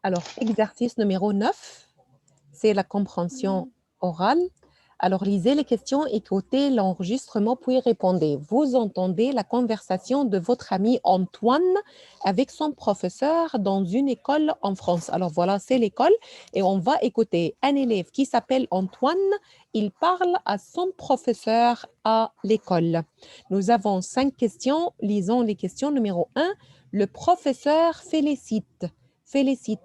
Alors, exercice numéro 9, c'est la compréhension orale. Alors, lisez les questions, écoutez l'enregistrement, puis répondez. Vous entendez la conversation de votre ami Antoine avec son professeur dans une école en France. Alors, voilà, c'est l'école et on va écouter un élève qui s'appelle Antoine. Il parle à son professeur à l'école. Nous avons 5 questions. Lisons les questions. Numéro 1, le professeur félicite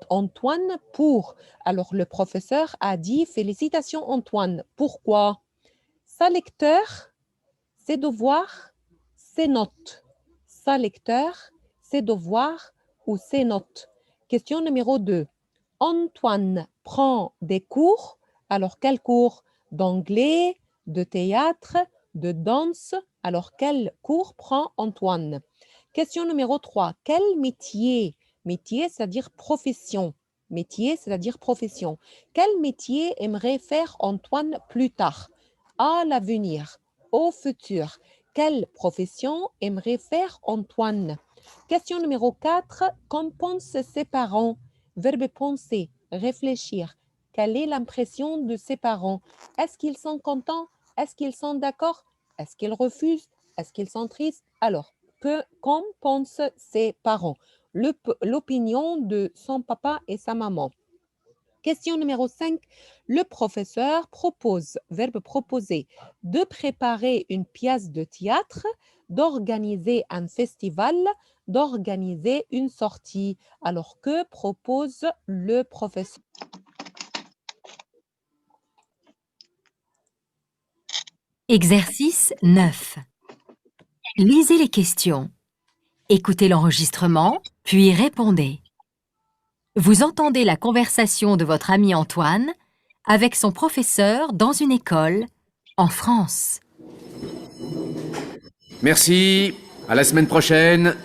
Antoine pour. Alors, le professeur a dit félicitations Antoine. Pourquoi? Sa lecteur, ses devoirs, ses notes. Sa lecteur, ses devoirs ou ses notes. Question numéro 2. Antoine prend des cours. Alors, quels cours? D'anglais, de théâtre, de danse. Alors, quel cours prend Antoine? Question numéro 3. Quel métier? Métier, c'est-à-dire profession. Métier, c'est-à-dire profession. Quel métier aimerait faire Antoine plus tard? À l'avenir, au futur. Quelle profession aimerait faire Antoine? Question numéro 4. Qu'en pensent ses parents? Verbe penser, réfléchir. Quelle est l'impression de ses parents? Est-ce qu'ils sont contents? Est-ce qu'ils sont d'accord? Est-ce qu'ils refusent? Est-ce qu'ils sont tristes? Alors, qu'en pensent ses parents? L'opinion de son papa et sa maman. Question numéro 5. Le professeur propose, verbe proposer, de préparer une pièce de théâtre, d'organiser un festival, d'organiser une sortie. Alors, que propose le professeur? Exercice 9. Lisez les questions. Écoutez l'enregistrement, puis répondez. Vous entendez la conversation de votre ami Antoine avec son professeur dans une école en France. Merci, à la semaine prochaine.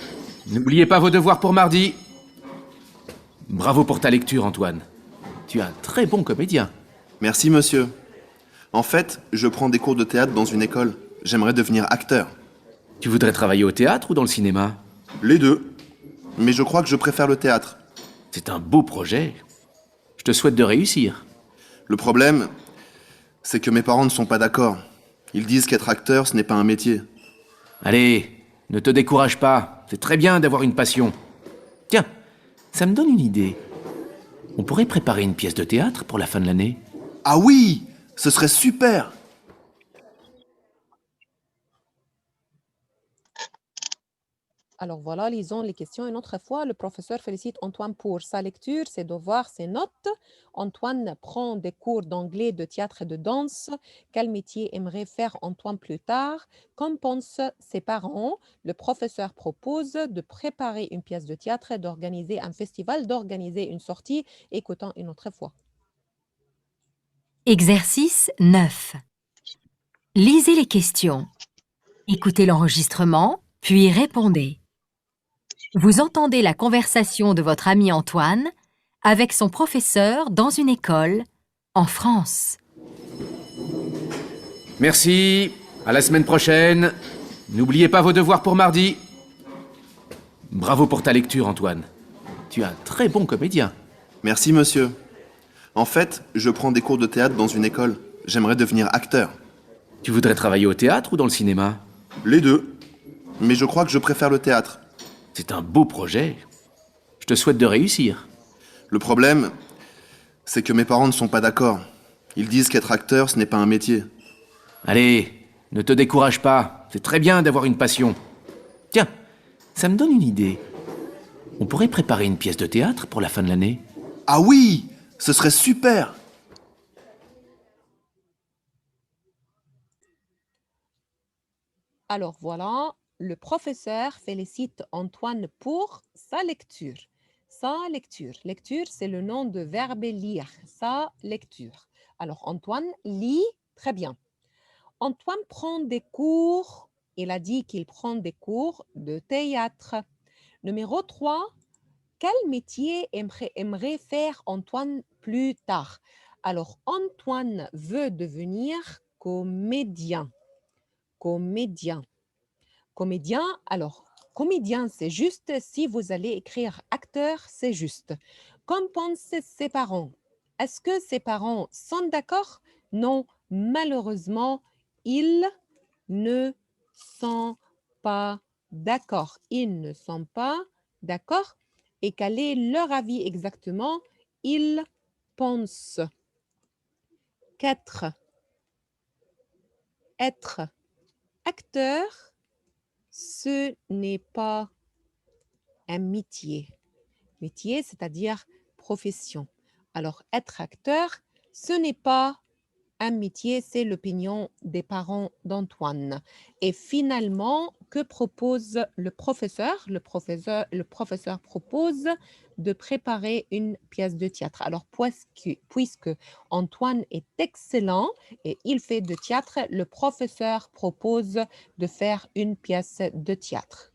N'oubliez pas vos devoirs pour mardi. Bravo pour ta lecture, Antoine. Tu es un très bon comédien. Merci, monsieur. En fait, je prends des cours de théâtre dans une école. J'aimerais devenir acteur. Tu voudrais travailler au théâtre ou dans le cinéma? Les deux. Mais je crois que je préfère le théâtre. C'est un beau projet. Je te souhaite de réussir. Le problème, c'est que mes parents ne sont pas d'accord. Ils disent qu'être acteur, ce n'est pas un métier. Allez, ne te décourage pas. C'est très bien d'avoir une passion. Tiens, ça me donne une idée. On pourrait préparer une pièce de théâtre pour la fin de l'année. Ah oui, ce serait super! Alors voilà, lisons les questions une autre fois. Le professeur félicite Antoine pour sa lecture, ses devoirs, ses notes. Antoine prend des cours d'anglais, de théâtre et de danse. Quel métier aimerait faire Antoine plus tard? Qu'en pensent ses parents? Le professeur propose de préparer une pièce de théâtre, d'organiser un festival, d'organiser une sortie. Écoutons une autre fois. Exercice 9. Lisez les questions. Écoutez l'enregistrement, puis répondez. Vous entendez la conversation de votre ami Antoine avec son professeur dans une école en France. Merci, à la semaine prochaine. N'oubliez pas vos devoirs pour mardi. Bravo pour ta lecture, Antoine. Tu es un très bon comédien. Merci, monsieur. En fait, je prends des cours de théâtre dans une école. J'aimerais devenir acteur. Tu voudrais travailler au théâtre ou dans le cinéma? Les deux. Mais je crois que je préfère le théâtre. C'est un beau projet. Je te souhaite de réussir. Le problème, c'est que mes parents ne sont pas d'accord. Ils disent qu'être acteur, ce n'est pas un métier. Allez, ne te décourage pas. C'est très bien d'avoir une passion. Tiens, ça me donne une idée. On pourrait préparer une pièce de théâtre pour la fin de l'année. Ah oui, ce serait super! Alors voilà, le professeur félicite Antoine pour sa lecture. Sa lecture. Lecture, c'est le nom de verbe lire. Sa lecture. Alors Antoine lit très bien. Antoine prend des cours. Il a dit qu'il prend des cours de théâtre. Numéro 3. Quel métier aimerait faire Antoine plus tard? Alors Antoine veut devenir comédien. Comédien. Comédien, alors, comédien, c'est juste. Si vous allez écrire acteur, c'est juste. Qu'en pensent ses parents? Est-ce que ses parents sont d'accord? Non, malheureusement, ils ne sont pas d'accord. Ils ne sont pas d'accord. Et quel est leur avis exactement? Ils pensent qu'être acteur, ce n'est pas un métier. Métier, c'est-à-dire profession. Alors, être acteur, ce n'est pas un métier, c'est l'opinion des parents d'Antoine. Et finalement, que propose le professeur? Le professeur propose de préparer une pièce de théâtre. Alors, puisque Antoine est excellent et il fait de théâtre, le professeur propose de faire une pièce de théâtre.